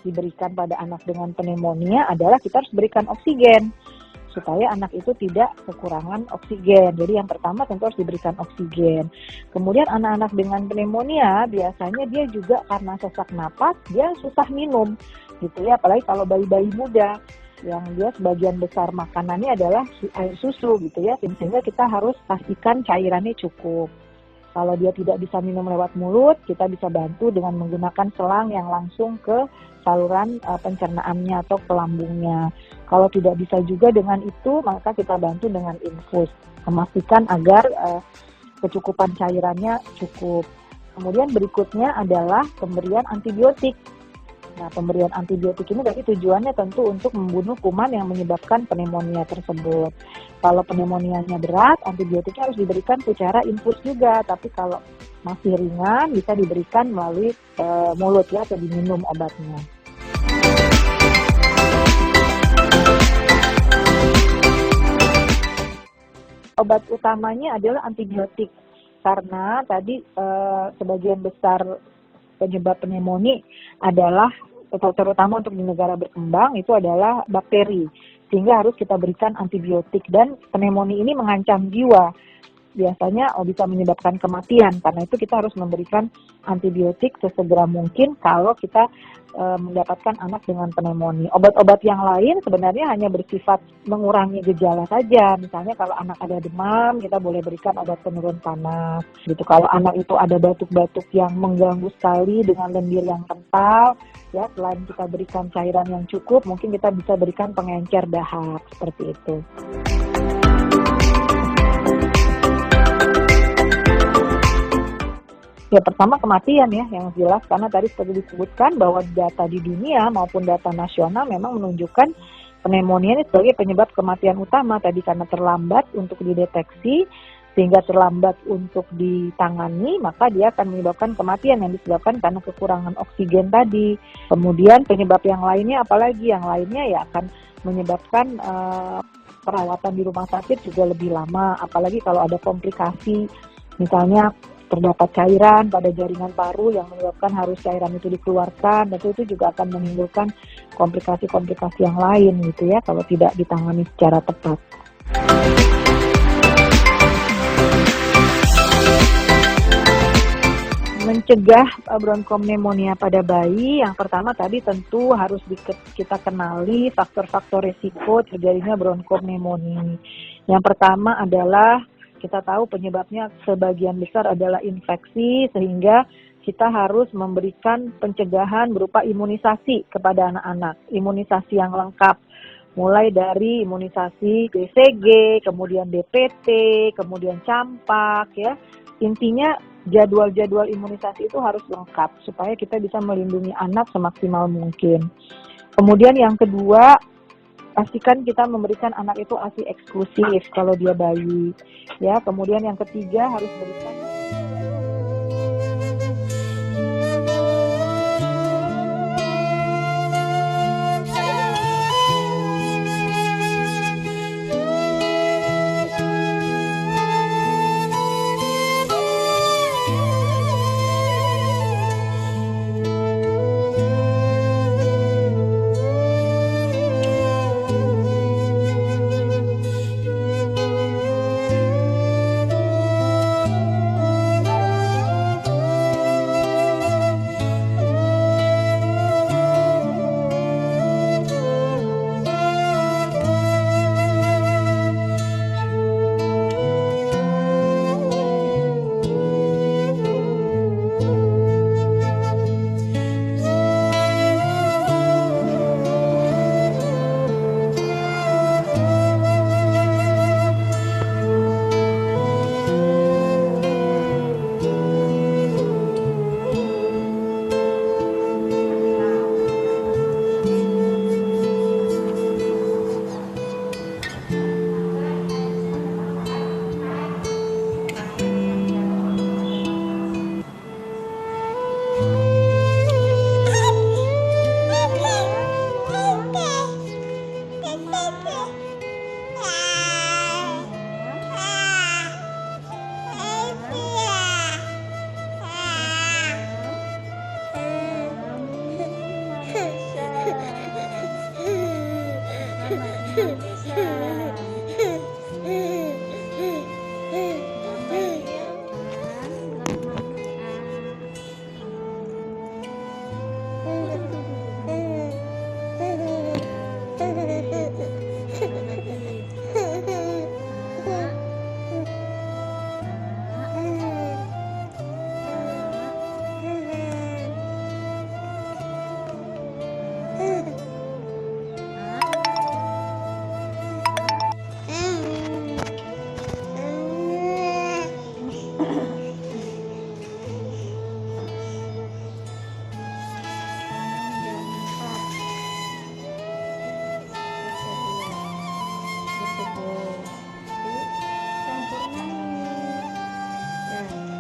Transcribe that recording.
diberikan pada anak dengan pneumonia adalah kita harus berikan oksigen supaya anak itu tidak kekurangan oksigen. Jadi yang pertama tentu harus diberikan oksigen. Kemudian anak-anak dengan pneumonia biasanya dia juga karena sesak napas, dia susah minum gitu ya, apalagi kalau bayi-bayi muda yang dia sebagian besar makanannya adalah air susu gitu ya, sehingga kita harus pastikan cairannya cukup. Kalau dia tidak bisa minum lewat mulut, kita bisa bantu dengan menggunakan selang yang langsung ke saluran pencernaannya atau ke lambungnya. Kalau tidak bisa juga dengan itu, maka kita bantu dengan infus, memastikan agar kecukupan cairannya cukup. Kemudian berikutnya adalah pemberian antibiotik. Nah, pemberian antibiotik ini tadi tujuannya tentu untuk membunuh kuman yang menyebabkan pneumonia tersebut. Kalau pneumonianya berat, antibiotiknya harus diberikan secara infus juga. Tapi kalau masih ringan, bisa diberikan melalui mulut ya, atau diminum obatnya. Obat utamanya adalah antibiotik. Karena tadi sebagian besar penyebab pneumonia adalah terutama untuk di negara berkembang itu adalah bakteri, sehingga harus kita berikan antibiotik. Dan pneumonia ini mengancam jiwa, biasanya bisa menyebabkan kematian. Karena itu kita harus memberikan antibiotik sesegera mungkin kalau kita mendapatkan anak dengan pneumonia. Obat-obat yang lain sebenarnya hanya bersifat mengurangi gejala saja. Misalnya kalau anak ada demam, kita boleh berikan obat penurun panas. Gitu. Kalau anak itu ada batuk-batuk yang mengganggu sekali dengan lendir yang kental, ya selain kita berikan cairan yang cukup, mungkin kita bisa berikan pengencer dahak seperti itu. Ya, pertama kematian ya, yang jelas, karena tadi seperti disebutkan bahwa data di dunia maupun data nasional memang menunjukkan pneumonia ini sebagai penyebab kematian utama tadi, karena terlambat untuk dideteksi sehingga terlambat untuk ditangani, maka dia akan menyebabkan kematian yang disebabkan karena kekurangan oksigen tadi. Kemudian penyebab yang lainnya apalagi? Yang lainnya ya akan menyebabkan perawatan di rumah sakit juga lebih lama, apalagi kalau ada komplikasi, misalnya terdapat cairan pada jaringan paru yang menyebabkan harus cairan itu dikeluarkan, dan itu juga akan menimbulkan komplikasi-komplikasi yang lain gitu ya kalau tidak ditangani secara tepat. Mencegah bronchopneumonia pada bayi, yang pertama tadi tentu harus kita kenali faktor-faktor risiko terjadinya bronchopneumonia. Yang pertama adalah kita tahu penyebabnya sebagian besar adalah infeksi, sehingga kita harus memberikan pencegahan berupa imunisasi kepada anak-anak, imunisasi yang lengkap, mulai dari imunisasi BCG, kemudian DPT, kemudian campak ya. Intinya jadwal-jadwal imunisasi itu harus lengkap supaya kita bisa melindungi anak semaksimal mungkin. Kemudian yang kedua, pastikan kita memberikan anak itu ASI eksklusif kalau dia bayi. Ya, kemudian yang ketiga harus berikan tersebut. Dicampur manis. Nah,